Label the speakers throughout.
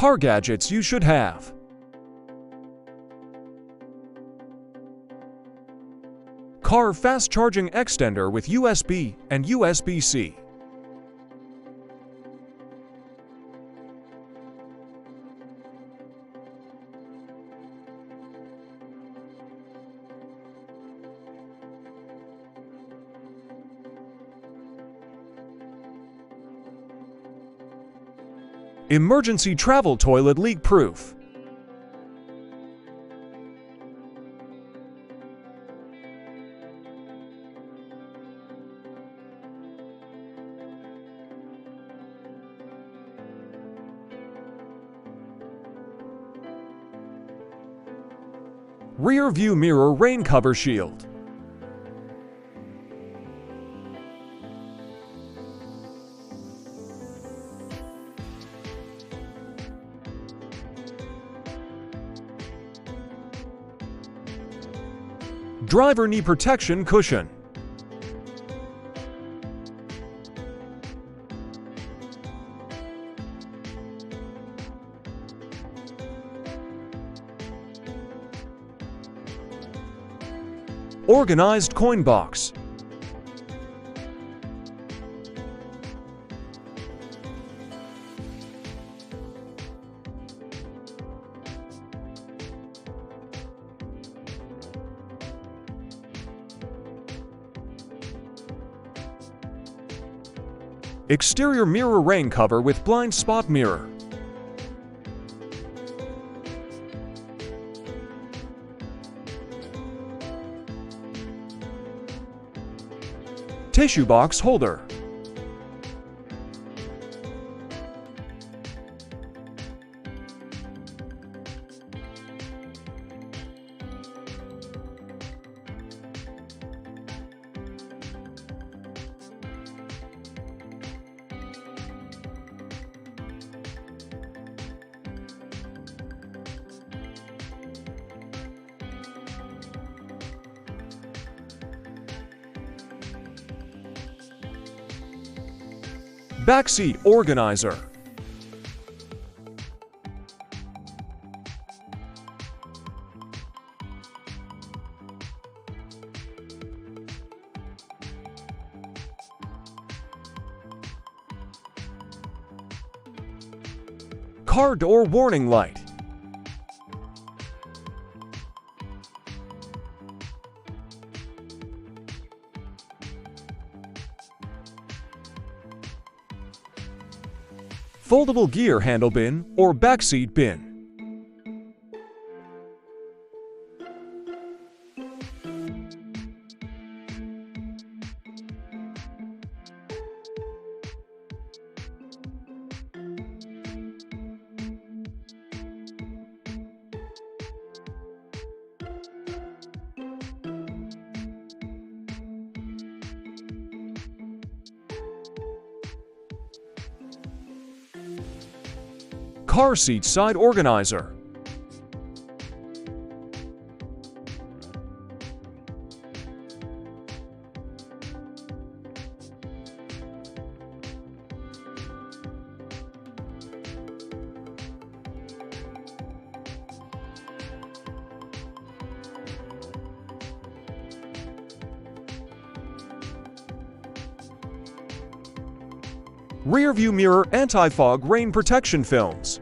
Speaker 1: Car gadgets you should have. Car fast charging extender with USB and USB-C. Emergency travel toilet leak-proof. Rear view mirror rain cover shield. Driver knee protection cushion. Organized coin box. Exterior mirror rain cover with blind spot mirror. Tissue box holder. Backseat organizer. Car door warning light. Foldable gear handle bin or backseat bin. Car seat side organizer. Rear view mirror anti-fog rain protection films.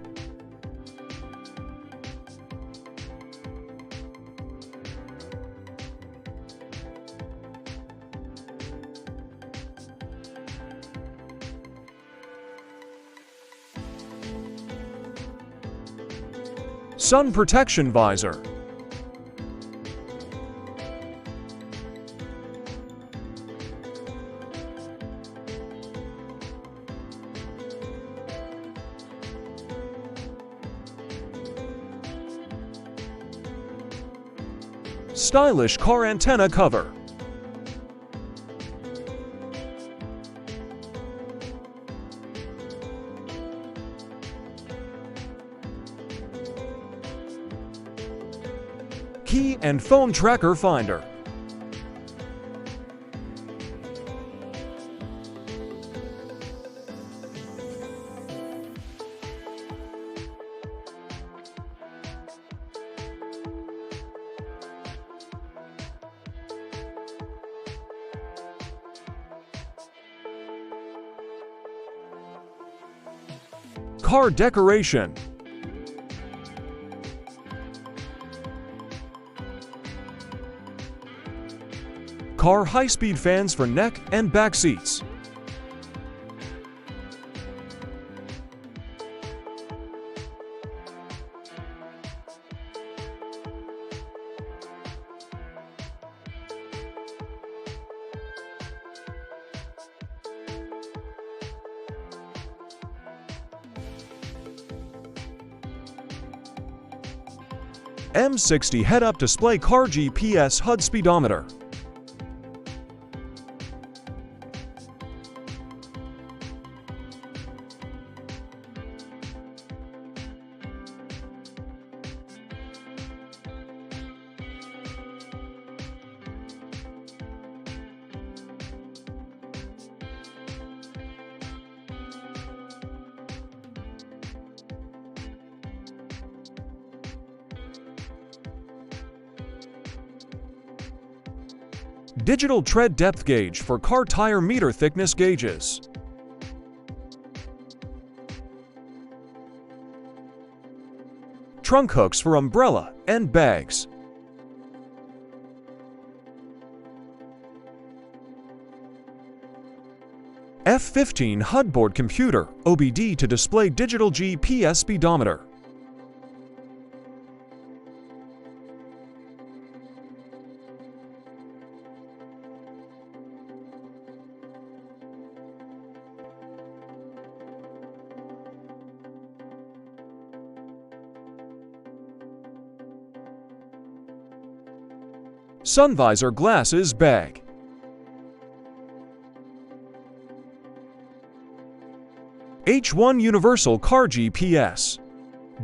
Speaker 1: Sun protection visor. Stylish car antenna cover. Key and phone tracker finder. Car decoration. Car high-speed fans for neck and back seats. M60 head-up display car GPS HUD speedometer. Digital tread depth gauge for car tire meter thickness gauges. Trunk hooks for umbrella and bags. F15 HUD board computer, OBD to display digital GPS speedometer. Sun visor glasses bag. H1 universal car GPS.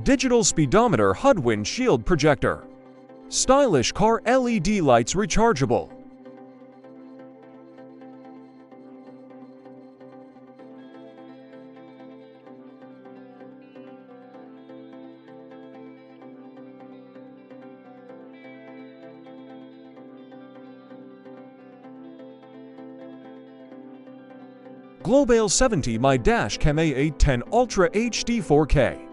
Speaker 1: Digital speedometer HUD windshield projector. Stylish car LED lights rechargeable. Globale 70 My Dash Cam A810 Ultra HD 4K.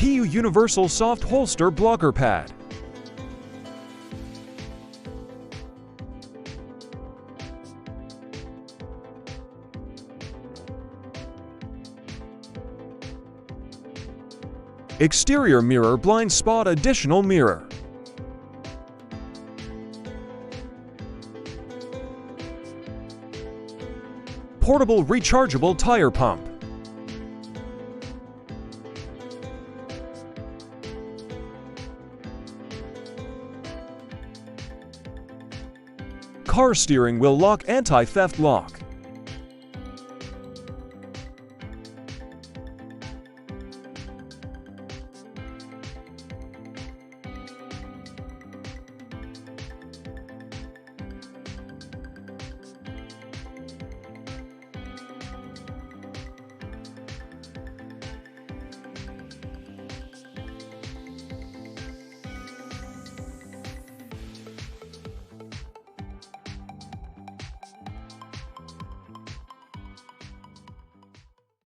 Speaker 1: PU Universal Soft Holster Blocker Pad. Exterior mirror blind spot additional mirror. Portable rechargeable tire pump. Car steering wheel lock anti-theft lock.